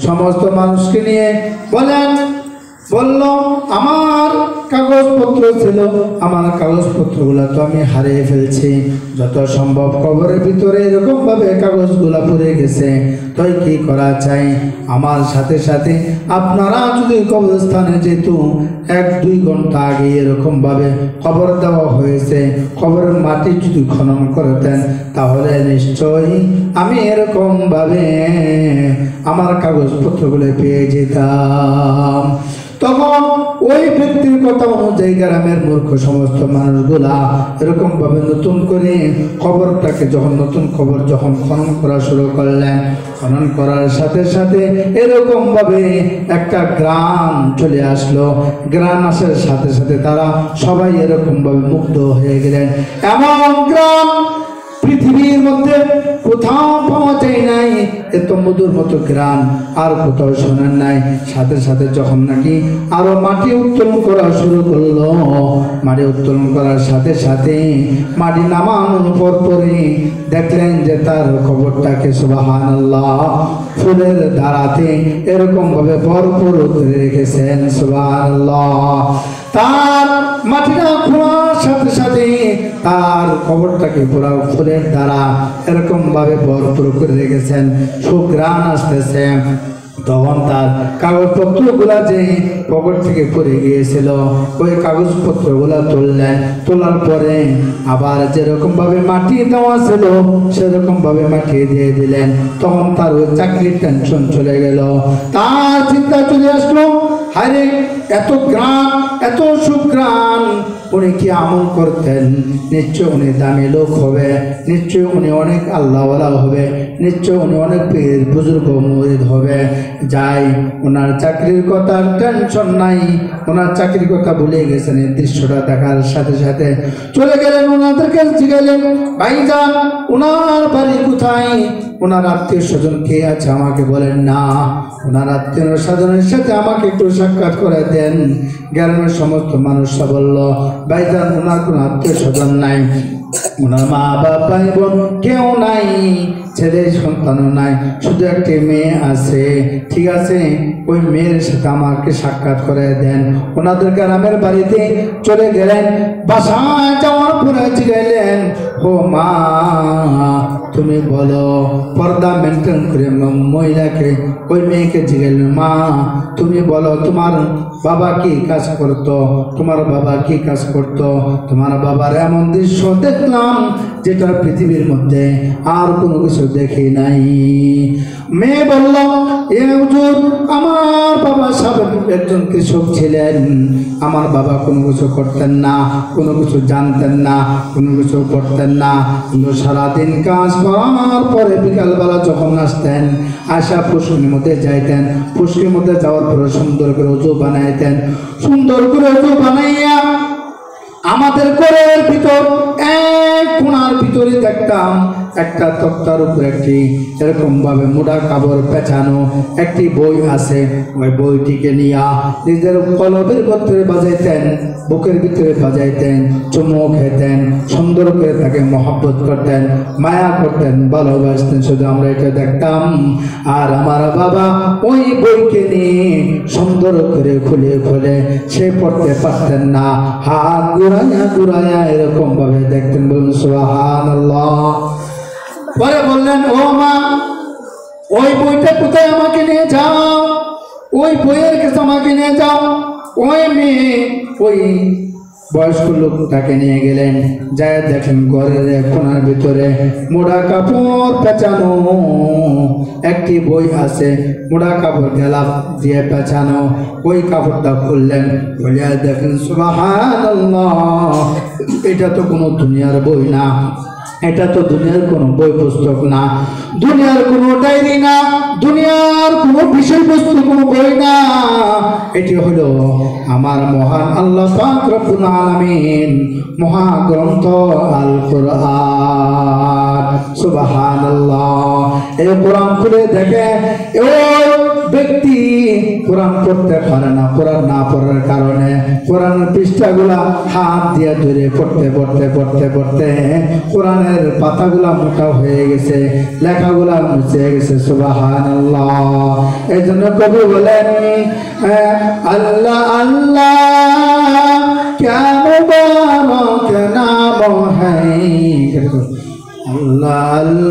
সমস্ত মানুষকে নিয়ে বলল আমার কাগজপত্র ছিল, আমার কাগজপত্রগুলো তো আমি হারিয়ে ফেলছি, যত সম্ভব কবরের ভিতরে এরকম ভাবে কাগজগুলা পড়ে গেছে, তাই কি করা চাই? আমার সাথে সাথে আপনারা যদি কবরস্থানে যেহেতু 1-2 ঘন্টা আগে এরকম ভাবে কবর দেওয়া হয়েছে, কবরের মাটি যদি খনন করতেন তাহলে নিশ্চয়ই আমি এরকম ভাবে আমার কাগজপত্রগুলো পেয়ে যেতাম। তখন ওই ব্যক্তির কথা অনুযায়ী গ্রামের মূর্খ সমস্ত মানুষগুলা এরকম ভাবে নতুন করে কবরটাকে নতুন কবর যখন খনন করা শুরু করলেন, খনন করার সাথে সাথে এরকম ভাবে একটা গ্রাম চলে আসলো। গ্রাম আসার সাথে সাথে তারা সবাই এরকম ভাবে মুগ্ধ হয়ে গেলেন। এমন গ্রাম পৃথিবীর মধ্যে কোথাও পাওয়া যায় নাই, এত মধুর মতো গ্রাম আর কোথাও শোনেন নাই। সাথে সাথে যখন নাকি আরো মাটি উত্তোলন করা শুরু করলো, মাটি উত্তোলন করার সাথে সাথে মাটি নামানোর পরে দেখলেন যে তার কবরটাকে সুবহানাল্লাহ ফুলের ধারাতে এরকম ভাবে ভরপুর করে রেখেছেন। সুবহানাল্লাহ। তার মাটিটা খোঁড়ার সাথে সাথে তার কবরটাকে পুরা ফুলের দ্বারা এরকম ভাবে ভরপুর করে রেখেছেন, সুঘ্রাণ আসতেছে। তখন তার কাগজপত্রগুলা যে পকেট থেকে পড়ে গিয়েছিল, ওই কাগজপত্রগুলা তুললেন। তোলার পরে আবার যেরকম ভাবে মাটি দেওয়া ছিল সেরকম ভাবে মাটি দিয়ে দিলেন। তখন তার ওই চাকরির টেনশন চলে গেল। তার চিন্তা চলে আসলো, আরে এত গ্রাম, এত সুঘ্রাণ, উনি কি আমল করতেন? নিশ্চয় উনি দামি লোক হবে, নিশ্চয় উনি অনেক আল্লাহওয়ালা হবে, নিশ্চয় উনি অনেক পীর বুজুর্গ মুরিদ হবে। যাই, ওনার চাকরির কথা টেনশন নাই, ওনার চাকরির কথা ভুলে গেছেন। এই দৃশ্যটা দেখার সাথে সাথে চলে গেলেন, ওনাদেরকে জিজ্ঞাসা, ভাইজান ওনার বাড়ি কোথায়? ওনার আত্মীয় স্বজন কে আছে আমাকে বলেন না, ওনার আত্মীয় স্বজনের সাথে আমাকে একটু সাক্ষাৎ করে দেন। গ্রামের সমস্ত মানুষরা বলল, ভাইজান ওনার কোনো আত্মীয় স্বজন নাই, ওনার মা বাবা ভাই বোন কেউ নাই, ছেলে সন্তানও নাই, শুধু একটি মেয়ে আছে। ঠিক আছে, ওই মেয়ের সাথে আমাকে সাক্ষাৎ করে দেন। ওনাদের গ্রামের বাড়িতে চলে গেলেন। বাসায় যাওয়ার পরে জিজ্ঞাসলেন, ও মা তুমি বলো, পর্দা মেনটেন করে মহিলাকে ওই মেয়েকে জিজ্ঞাসলেন, মা তুমি বলো তোমার বাবা কি কাজ করতো, তোমার বাবা কি কাজ করতো? তোমার বাবার এমন দৃশ্য দেখলাম যেটা পৃথিবীর মধ্যে আর কোনো কিছু দেখি নাই। মেয়ে বলল, এ হুজুর আমার বাবা সাবেক একজন কৃষক ছিলেন, আমার বাবা কোনো কিছু করতেন না, কোনো কিছু জানতেন না, কোনো কিছু করতেন না, কিন্তু সারাদিন কাজ করার পরে বিকালবেলা যখন আসতেন, আসা পুষ্করির মধ্যে যাইতেন, পুষ্করির মধ্যে যাওয়ার পরে সুন্দর করে উজু বানাইতেন, সুন্দর করে উজু বানাইয়া আমাদের ঘরের ভিতর এক কোণার ভিতরে দেখতাম একটা তক্তার উপর একটি এরকম ভাবে মোটা কাপড় পেঁচানো একটি বই আছে। ওই বইটিকে নিয়ে নিজের কলবের ভিতরে বাজাইতেন, বুকের ভিতরে বাজাইতেন, চুমু খেতেন, সুন্দর করে তাকে মহব্বত করতেন, মায়া করতেন, ভালোবাসতেন। শুধু আমরা এটা দেখতাম। আর আমার বাবা ওই বইকে নিয়ে সুন্দর করে খুলে খুলে সে পড়তে পারতেন না, হাত ঘুরাইয়া ঘুরাইয়া এরকম ভাবে দেখতেন। বলুন সুবহানাল্লাহ। পরে বললেন, ও মা ওই বইটা কোথায় আমাকে নিয়ে যাও, ওই বইয়ের কাছে আমাকে নিয়ে যাও। ওই মেয়ে ওই বয়স্ক লোকটাকে নিয়ে গেলেন, যাই দেখেন ঘরের কোণার ভিতরে মোড়া কাপড় পেঁচানো একটি বই আছে, মোড়া কাপড় গেলাপ দিয়ে পেঁচানো। ওই কাপড়টা খুললেন, খুলিয়া দেখেন সুবহানাল্লাহ, এটা তো কোনো দুনিয়ার বই না, এটা তো দুনিয়ার কোনো বই পুস্তক না, দুনিয়ার কোনো ডায়েরি না, দুনিয়ার কোনো বিষয়বস্তু কোনো বই না, এটি হলো আমার মহান আল্লাহ পাক রব্বুল আলামিন মহাগ্রন্থ আল কোরআন। সুবহানাল্লাহ। এই কোরআন খুলে দেখে ওই ব্যক্তি কোরআন পড়তে পারে না, কোরআন না পড়ার কারণে কোরআনের পৃষ্ঠাগুলা হাত দিয়ে ধরে পড়তে পড়তে পড়তে পড়তে কোরআনের পাতাগুলা মোটা হয়ে গেছে, লেখাগুলা মুছে গেছে। সুবহানাল্লাহ। এই জন্য কবি বলেন আল্লাহ আল্লাহ क्या मुबारक नाम है अल्लाह अल्लाह